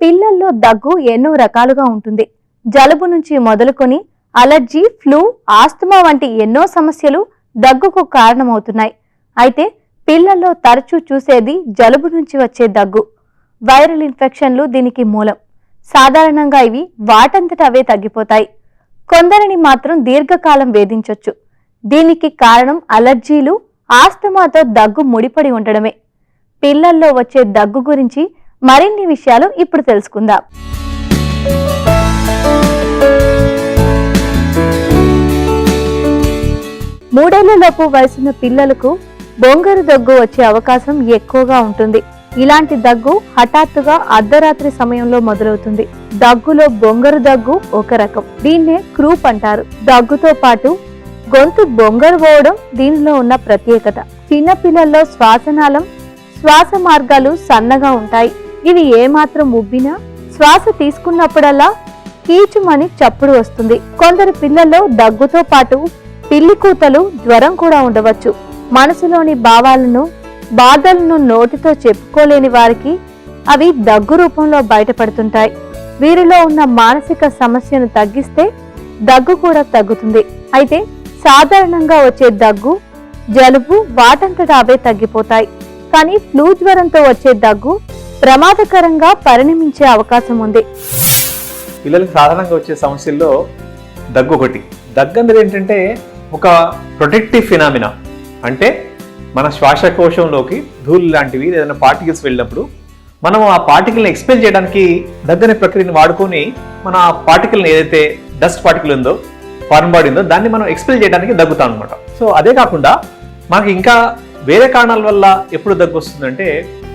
పిల్లల్లో దగ్గు ఎన్నో రకాలుగా ఉంటుంది. జలుబు నుంచి మొదలుకొని అలర్జీ, ఫ్లూ, ఆస్తమా వంటి ఎన్నో సమస్యలు దగ్గుకు కారణమవుతున్నాయి. అయితే పిల్లల్లో తరచూ చూసేది జలుబు నుంచి వచ్చే దగ్గు. వైరల్ ఇన్ఫెక్షన్లు దీనికి మూలం. సాధారణంగా ఇవి వాటంతట అవే తగ్గిపోతాయి. కొందరిని మాత్రం దీర్ఘకాలం వేధించొచ్చు. దీనికి కారణం అలర్జీలు, ఆస్తమాతో దగ్గు ముడిపడి ఉండడమే. పిల్లల్లో వచ్చే దగ్గు గురించి మరిన్ని విషయాలు ఇప్పుడు తెలుసుకుందాం. 3 ఏళ్లలోపు వయసున్న పిల్లలకు బొంగరు దగ్గు వచ్చే అవకాశం ఎక్కువగా ఉంటుంది. ఇలాంటి దగ్గు హఠాత్తుగా అర్ధరాత్రి సమయంలో మొదలవుతుంది. దగ్గులో బొంగరు దగ్గు ఒక రకం. దీన్నే క్రూప్ అంటారు. దగ్గుతో పాటు గొంతు బొంగరు పోవడం దీనిలో ఉన్న ప్రత్యేకత. చిన్న పిల్లల్లో శ్వాసనాళం, శ్వాస మార్గాలు సన్నగా ఉంటాయి. ఇవి ఏమాత్రం ఉబ్బినా శ్వాస తీసుకున్నప్పుడల్లా కీచుమని చప్పుడు వస్తుంది. కొందరు పిల్లల్లో దగ్గుతో పాటు పిల్లి కూతలు, జ్వరం కూడా ఉండవచ్చు. మనసులోని భావాలను, బాధలను నోటితో చెప్పుకోలేని వారికి అవి దగ్గు రూపంలో బయటపడుతుంటాయి. వీరిలో ఉన్న మానసిక సమస్యను తగ్గిస్తే దగ్గు కూడా తగ్గుతుంది. అయితే సాధారణంగా వచ్చే దగ్గు, జలుబు వాటంతటా అవే తగ్గిపోతాయి. కానీ ఫ్లూ జ్వరంతో వచ్చే దగ్గు ప్రమాదకరంగా పరిణమించే అవకాశం ఉంది. పిల్లలకు సాధారణంగా వచ్చే సమస్యల్లో దగ్గు ఒకటి. దగ్గు అనేది ఏంటంటే ఒక ప్రొటెక్టివ్ ఫినామినా. అంటే మన శ్వాసకోశంలోకి ధూళి లాంటివి ఏదైనా పార్టికల్స్ వెళ్ళినప్పుడు మనం ఆ పార్టికల్ని ఎక్స్పెల్ చేయడానికి దగ్గనే ప్రక్రియను వాడుకొని మన ఆ పార్టికల్ని ఏదైతే డస్ట్ పార్టికల్ ఉందో, ఫారెన్ బాడీ ఉందో దాన్ని మనం ఎక్స్పెల్ చేయడానికి దగ్గుతాం అనమాట. సో అదే కాకుండా మనకి ఇంకా వేరే కారణాల వల్ల ఎప్పుడు దగ్గు వస్తుందంటే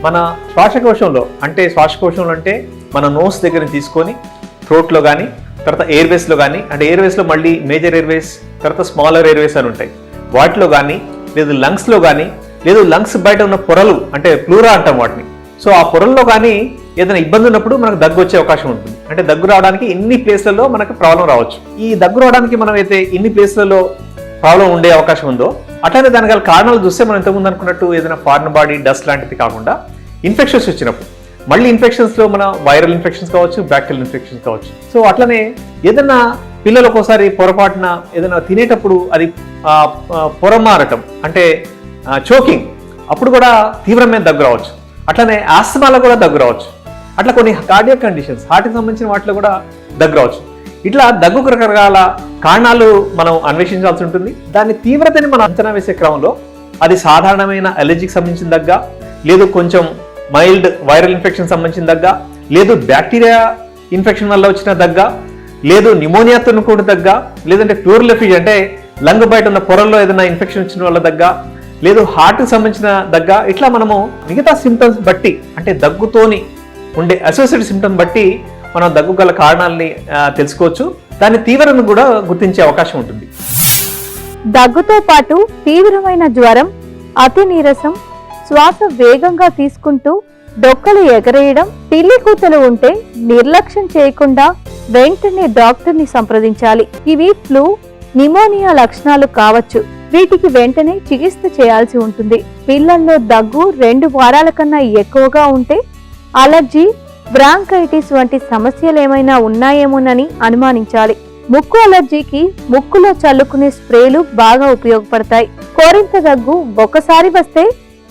మన శ్వాసకోశంలో అంటే మన నోస్ దగ్గర తీసుకొని థ్రోట్లో కానీ, తర్వాత ఎయిర్వేస్లో కానీ, అంటే ఎయిర్వేస్లో మళ్ళీ మేజర్ ఎయిర్వేస్, తర్వాత స్మాలర్ ఎయిర్వేస్ అని ఉంటాయి, వాటిలో కానీ, లేదు లంగ్స్లో కానీ, లేదు లంగ్స్ బయట ఉన్న పొరలు అంటే ప్లూరా అంటాం వాటిని. సో ఆ పొరల్లో కానీ ఏదైనా ఇబ్బంది ఉన్నప్పుడు మనకు దగ్గు వచ్చే అవకాశం ఉంటుంది. అంటే దగ్గు రావడానికి ఇన్ని ప్లేస్లలో మనకు ప్రాబ్లం రావచ్చు. ఈ దగ్గు రావడానికి మనం అయితే ఇన్ని ప్లేస్లలో ప్రాబ్లం ఉండే అవకాశం ఉందో, అట్లానే దానికి గల కారణాలు చూస్తే మనం ఇంతకుముందు అనుకున్నట్టు ఏదైనా ఫారెన్ బాడీ, డస్ట్ లాంటిది కాకుండా ఇన్ఫెక్షన్స్ వచ్చినప్పుడు, మళ్ళీ ఇన్ఫెక్షన్స్లో మన వైరల్ ఇన్ఫెక్షన్స్ కావచ్చు, బ్యాక్టీరియల్ ఇన్ఫెక్షన్స్ కావచ్చు. సో అట్లనే ఏదైనా పిల్లలకు ఒకసారి పొరపాటున ఏదైనా తినేటప్పుడు అది పొర మారటం అంటే చోకింగ్, అప్పుడు కూడా తీవ్రమైన దగ్గు రావచ్చు. అట్లనే ఆస్తమాలో కూడా దగ్గు రావచ్చు. అట్లా కొన్ని కార్డియాక్ కండిషన్స్, హార్ట్కి సంబంధించిన వాటిలో కూడా దగ్గు రావచ్చు. ఇట్లా దగ్గుకు రకరకాల కారణాలు మనం అన్వేషించాల్సి ఉంటుంది. దాని తీవ్రతని మనం అంచనా వేసే క్రమంలో అది సాధారణమైన అలర్జీకి సంబంధించిన దగ్గ, లేదు కొంచెం మైల్డ్ వైరల్ ఇన్ఫెక్షన్ సంబంధించిన దగ్గ, లేదు బ్యాక్టీరియా ఇన్ఫెక్షన్ వల్ల వచ్చిన దగ్గ, లేదు న్యూమోనియాతో కూడిన దగ్గ, లేదంటే ప్యూరల్ ఎఫిజ్ అంటే లంగ్ బయట ఉన్న పొరల్లో ఏదైనా ఇన్ఫెక్షన్ వచ్చిన వల్ల దగ్గ, లేదు హార్ట్కి సంబంధించిన దగ్గ. ఇట్లా మనము మిగతా సిమ్టమ్స్ బట్టి, అంటే దగ్గుతోని ఉండే అసోసియేటెడ్ సిమ్టమ్స్ బట్టి మనం దగ్గు గల కారణాలని తెలుసుకోవచ్చు. దాని తీవ్రతను కూడా గుర్తించే అవకాశం ఉంటుంది. దగ్గుతో పాటు తీవ్రమైన జ్వరం, అతి నీరసం, శ్వాస వేగంగా తీసుకుంటూ డొక్కలు ఎగరేయడం, పిల్లి కూతలు ఉంటే నిర్లక్ష్యం చేయకుండా వెంటనే డాక్టర్ని సంప్రదించాలి. ఇవి ఫ్లూ, నిమోనియా లక్షణాలు కావచ్చు. వీటికి వెంటనే చికిత్స చేయాల్సి ఉంటుంది. పిల్లల్లో దగ్గు 2 వారాల కన్నా ఎక్కువగా ఉంటే అలర్జీ, బ్రాంకైటిస్ వంటి సమస్యలు ఏమైనా ఉన్నాయేమోనని అనుమానించాలి. ముక్కు అలర్జీకి ముక్కులో చల్లుకునే స్ప్రేలు బాగా ఉపయోగపడతాయి. కోరింత దగ్గు ఒకసారి వస్తే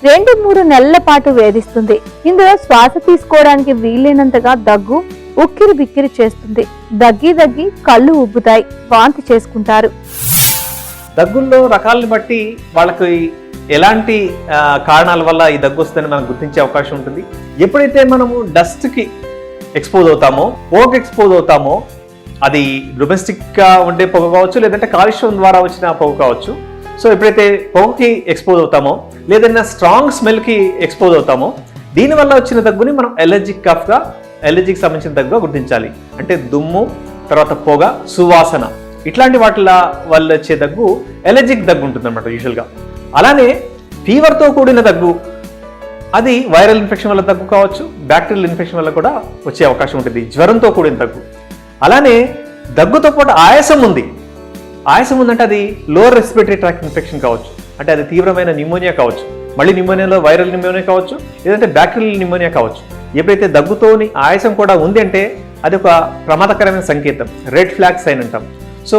2-3 నెలల పాటు వేధిస్తుంది. ఇందులో శ్వాస తీసుకోవడానికి వీలైనంతగా దగ్గు ఉక్కిరి బిక్కిరి చేస్తుంది. దగ్గి కళ్ళు ఉబ్బుతాయి, వాంతి చేసుకుంటారు. దగ్గుల్లో రకాలను బట్టి వాళ్ళకి ఎలాంటి కారణాల వల్ల ఈ దగ్గు వస్తుందని మనం గుర్తించే అవకాశం ఉంటుంది. ఎప్పుడైతే మనము డస్ట్కి ఎక్స్పోజ్ అవుతామో, పొగకి ఎక్స్పోజ్ అవుతామో, అది డొమెస్టిక్గా ఉండే పొగ కావచ్చు, లేదంటే కాలుష్యం ద్వారా వచ్చిన పొగ కావచ్చు. సో ఎప్పుడైతే పొగకి ఎక్స్పోజ్ అవుతామో, లేదన్నా స్ట్రాంగ్ స్మెల్కి ఎక్స్పోజ్ అవుతామో, దీనివల్ల వచ్చిన దగ్గుని మనం ఎలర్జిక్ కఫ్గా, ఎలర్జీకి సంబంధించిన దగ్గుగా గుర్తించాలి. అంటే దుమ్ము, తర్వాత పొగ, సువాసన, ఇట్లాంటి వాటి వల్ల వచ్చే దగ్గు ఎలర్జిక్ దగ్గు ఉంటుంది అనమాట యూజువల్గా. అలానే ఫీవర్తో కూడిన దగ్గు, అది వైరల్ ఇన్ఫెక్షన్ వల్ల దగ్గు కావచ్చు, బ్యాక్టీరియల్ ఇన్ఫెక్షన్ వల్ల కూడా వచ్చే అవకాశం ఉంటుంది. జ్వరంతో కూడిన దగ్గు. అలానే దగ్గుతో పాటు ఆయాసం ఉందంటే అది లోవర్ రెస్పిరేటరీ ట్రాక్ట్ ఇన్ఫెక్షన్ కావచ్చు. అంటే అది తీవ్రమైన న్యూమోనియా కావచ్చు, మళ్ళీ న్యూమోనియాలో వైరల్ న్యూమోనియా కావచ్చు, లేదంటే బ్యాక్టీరియల్ న్యూమోనియా కావచ్చు. ఎప్పుడైతే దగ్గుతోని ఆయాసం కూడా ఉంది అంటే అది ఒక ప్రమాదకరమైన సంకేతం, రెడ్ ఫ్లాగ్ సైన్ అంటాం. సో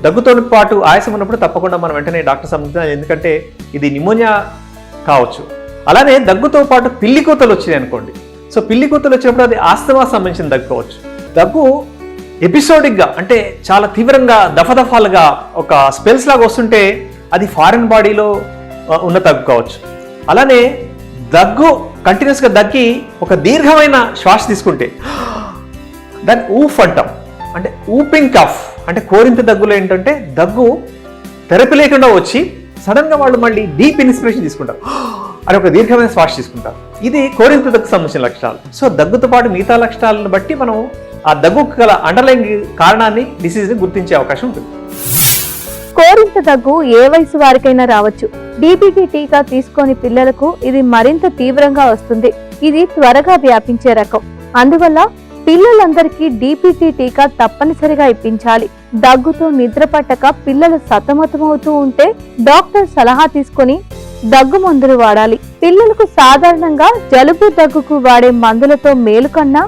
దగ్గుతో పాటు ఆయాసం ఉన్నప్పుడు తప్పకుండా మనం వెంటనే డాక్టర్ సంబంధించాలి, ఎందుకంటే ఇది నిమోనియా కావచ్చు. అలానే దగ్గుతో పాటు పిల్లి కూతలు వచ్చినాయి అనుకోండి. సో పిల్లి కూతలు వచ్చినప్పుడు అది ఆస్తమా సంబంధించిన దగ్గు కావచ్చు. దగ్గు ఎపిసోడిక్గా అంటే చాలా తీవ్రంగా దఫదఫాలుగా ఒక స్పెల్స్ లాగా వస్తుంటే అది ఫారిన్ బాడీలో ఉన్న దగ్గు కావచ్చు. అలానే దగ్గు కంటిన్యూస్గా దగ్గి ఒక దీర్ఘమైన శ్వాస తీసుకుంటే దాన్ని ఊఫ్ అంటాం, అంటే ఊపింగ్ కఫ్. అంటే కోరింత దగ్గులో ఏంటంటే దగ్గు థెరపీ లేకుండా వచ్చి సడన్గా వాళ్ళు మళ్ళీ డీప్ ఇన్స్పిరేషన్ తీసుకుంటారు, అని ఒక దీర్ఘమైన శ్వాస తీసుకుంటారు. ఇది కోరింత దగ్గు సంబంధించిన లక్షణాలు. సో దగ్గుతో పాటు మిగతా లక్షణాలను బట్టి మనం ఆ దగ్గుకు గల అండర్లైన్ కారణాన్ని, డిసీజ్ని గుర్తించే అవకాశం ఉంటుంది. కోరింత దగ్గు ఏ వయసు వారికైనా రావచ్చు. డీపీటీ టీకా తీసుకోని పిల్లలకు ఇది మరింత తీవ్రంగా వస్తుంది. ఇది త్వరగా వ్యాపించే రకం. అందువల్ల పిల్లలందరికీ డీపీటీ టీకా తప్పనిసరిగా ఇప్పించాలి. దగ్గుతో నిద్ర పట్టక పిల్లలు సతమతమవుతూ ఉంటే డాక్టర్ సలహా తీసుకొని దగ్గు మందులు వాడాలి. పిల్లలకు సాధారణంగా జలుబు దగ్గుకు వాడే మందులతో మేలు కన్నా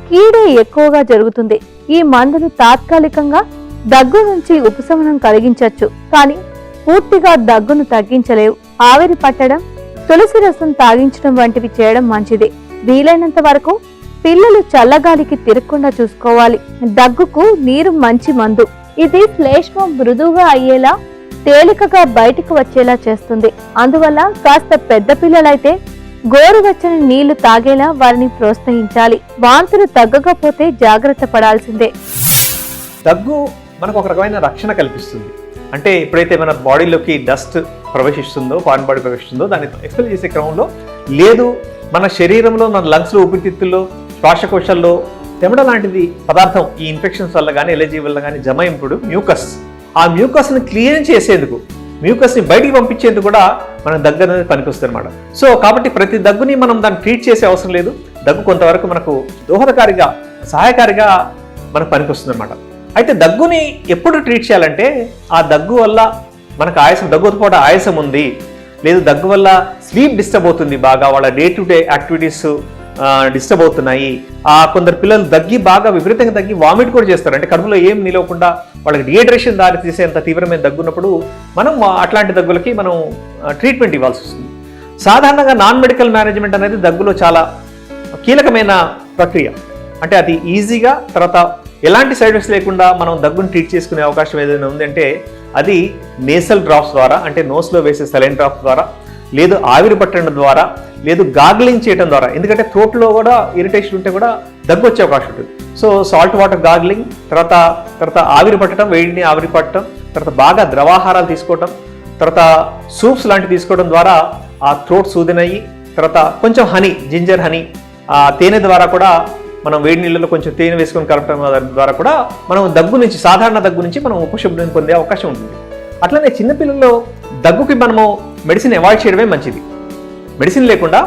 కీడే ఎక్కువగా జరుగుతుంది. ఈ మందులు తాత్కాలికంగా దగ్గు నుంచి ఉపశమనం కలిగించవచ్చు, కానీ పూర్తిగా దగ్గును తగ్గించలేవు. ఆవిరి పట్టడం, తులసి రసం తాగించడం వంటివి చేయడం మంచిది. వీలైనంత వరకు పిల్లలు చల్లగాలికి తిరగకుండా చూసుకోవాలి. దగ్గుకు నీరు మంచి మందు. ఇది శ్లేష్మం మృదువుగా అయ్యేలా, తేలికగా బయటకు వచ్చేలా చేస్తుంది. అందువల్ల కాస్త పెద్ద పిల్లలైతే గోరువెచ్చని నీళ్లు తాగేలా వారిని ప్రోత్సహించాలి. వాంతులు తగ్గకపోతే జాగ్రత్త పడాల్సిందే. దగ్గు మనకు ఒక రకమైన రక్షణ కల్పిస్తుంది. అంటే ఎప్పుడైతే మన బాడీలోకి డస్ట్ ప్రవేశిస్తుందో, ఫారిన్ బాడీ ప్రవేశిస్తుందో, దాన్ని ఎక్స్పెల్ చేసే క్రమంలో లేదు మన శరీరంలో, మన లంగ్స్లో, ఊపిరితిత్తుల్లో, శ్వాసకోశాల్లో తెమడ లాంటిది పదార్థం ఈ ఇన్ఫెక్షన్స్ వల్ల కానీ ఎలర్జీ వల్ల కానీ జమ అయినప్పుడు మ్యూకస్, ఆ మ్యూకస్ని క్లియర్ చేసేందుకు, మ్యూకస్ని బయటికి పంపించేందుకు కూడా మన దగ్గు అనేది పనికొస్తుంది అనమాట. సో కాబట్టి ప్రతి దగ్గుని మనం దాన్ని ట్రీట్ చేసే అవసరం లేదు. దగ్గు కొంతవరకు మనకు దోహదకారిగా, సహాయకారిగా మనకు పనికొస్తుంది అనమాట. అయితే దగ్గుని ఎప్పుడు ట్రీట్ చేయాలంటే ఆ దగ్గు వల్ల మనకు ఆయాసం, దగ్గుతో పాటు ఆయాసం ఉంది, లేదు దగ్గు వల్ల స్లీప్ డిస్టర్బ్ అవుతుంది, బాగా వాళ్ళ day to day activities disturb అవుతున్నాయి. కొందరు పిల్లలు దగ్గి బాగా విపరీతంగా దగ్గి వామిట్ కూడా చేస్తారు, అంటే కడుపులో ఏం నిలవకుండా వాళ్ళకి డిహైడ్రేషన్ దారి తీసేంత తీవ్రమైన దగ్గున్నప్పుడు మనం అట్లాంటి దగ్గులకి మనం ట్రీట్మెంట్ ఇవ్వాల్సి వస్తుంది. సాధారణంగా నాన్ మెడికల్ మేనేజ్మెంట్ అనేది దగ్గులో చాలా కీలకమైన ప్రక్రియ. అంటే అది ఈజీగా, తర్వాత ఎలాంటి సైడ్ ఎఫెక్ట్స్ లేకుండా మనం దగ్గును ట్రీట్ చేసుకునే అవకాశం ఏదైనా ఉందంటే అది నేసల్ డ్రాప్స్ ద్వారా, అంటే నోస్లో వేసే సెలైన్ డ్రాప్స్ ద్వారా, లేదు ఆవిరి పట్టడం ద్వారా, లేదు గాగ్లింగ్ చేయడం ద్వారా. ఎందుకంటే థ్రోట్లో కూడా ఇరిటేషన్ ఉంటే కూడా దగ్గు వచ్చే అవకాశం ఉంటుంది. సో సాల్ట్ వాటర్ గాగ్లింగ్, తర్వాత ఆవిరి పట్టడం, వేడిని ఆవిరి పట్టడం, తర్వాత బాగా ద్రవాహారాలు తీసుకోవటం, తర్వాత సూప్స్ లాంటివి తీసుకోవడం ద్వారా ఆ థ్రోట్ సూదనయ్యి, తర్వాత కొంచెం హనీ, జింజర్ హనీ, తేనె ద్వారా కూడా మనం వేడి నీళ్ళలో కొంచెం తేనె వేసుకొని కలపడం ద్వారా కూడా మనం దగ్గు నుంచి, సాధారణ దగ్గు నుంచి మనం ఉపశమనం పొందే అవకాశం ఉంటుంది. అట్లనే చిన్నపిల్లల్లో దగ్గుకి మనము మెడిసిన్ అవాయిడ్ చేయడమే మంచిది. మెడిసిన్ లేకుండా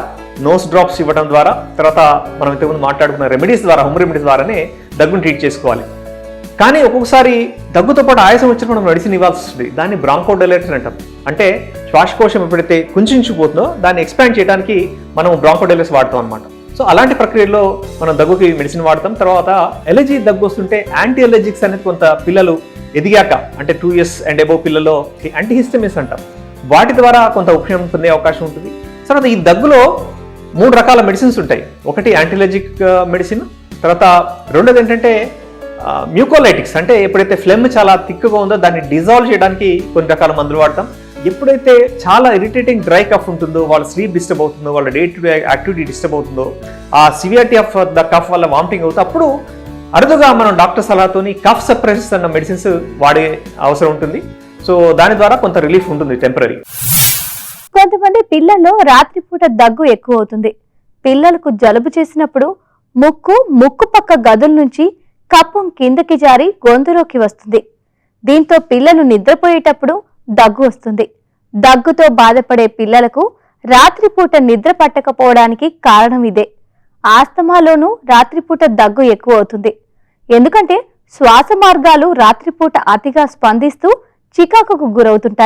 నోస్ డ్రాప్స్ ఇవ్వడం ద్వారా, తర్వాత మనం ఇంతకుముందు మాట్లాడుకున్న రెమెడీస్ ద్వారా, హోమ్ రెమెడీస్ ద్వారానే దగ్గును ట్రీట్ చేసుకోవాలి. కానీ ఒక్కొక్కసారి దగ్గుతో పాటు ఆయాసం వచ్చినప్పుడు మనం మెడిసిన్ ఇవ్వాల్సి వస్తుంది. దాన్ని బ్రాంకోడైలేటర్ అంటాం. అంటే శ్వాసకోశం ఎప్పుడైతే కుంచుకుపోతుందో దాన్ని ఎక్స్పాండ్ చేయడానికి మనం బ్రాంకోడైలర్స్ వాడతాం అనమాట. సో అలాంటి ప్రక్రియలో మనం దగ్గుకి మెడిసిన్ వాడతాం. తర్వాత ఎలర్జీ దగ్గు వస్తుంటే యాంటీ ఎలర్జిక్స్ అనేది కొంత పిల్లలు ఎదిగాక, అంటే 2 years అండ్ అబోవ్ పిల్లల్లో యాంటీహిస్టమిన్స్ అంటాం, వాటి ద్వారా కొంత ఉపశమనం పొందే అవకాశం ఉంటుంది. తర్వాత ఈ దగ్గులో 3 రకాల మెడిసిన్స్ ఉంటాయి. ఒకటి యాంటీఎలర్జిక్ మెడిసిన్, తర్వాత రెండోది ఏంటంటే మ్యూకోలైటిక్స్, అంటే ఎప్పుడైతే ఫ్లెమ్ చాలా థిక్గా ఉందో దాన్ని డిజాల్వ్ చేయడానికి కొన్ని రకాల మందులు వాడతాం. ఎప్పుడైతే చాలా ఇరిటేటింగ్ డ్రై కఫ్ ఉంటుందో, వాళ్ళ స్లీప్ డిస్టర్బ్ అవుతుందో, వాళ్ళ day to day activity disturb అవుతుందో, ఆ సివియారిటీ ఆఫ్ ద కఫ్ వల్ల వామిటింగ్ అవుతుంది, అప్పుడు అరుదుగా మనం డాక్టర్ సలహాతోని కఫ్ సప్రెసర్స్ అన్న మెడిసిన్స్ వాడే అవసరం ఉంటుంది. సో దాని ద్వారా కొంత రిలీఫ్ ఉంటుంది, టెంపరీ. కొంతమంది పిల్లల్లో రాత్రిపూట దగ్గు ఎక్కువ అవుతుంది. పిల్లలకు జలుబు చేసినప్పుడు ముక్కు పక్క గదుల నుంచి కప్పం కిందకి జారి గొంతులోకి వస్తుంది. దీంతో పిల్లలు నిద్రపోయేటప్పుడు దగ్గు వస్తుంది. దగ్గుతో బాధపడే పిల్లలకు రాత్రిపూట నిద్ర పట్టకపోవడానికి కారణం ఇదే. ఆస్తమాలోనూ రాత్రిపూట దగ్గు ఎక్కువ అవుతుంది. ఎందుకంటే శ్వాస మార్గాలు రాత్రిపూట అతిగా స్పందిస్తూ చికాకుకు గురవుతుంటాయి.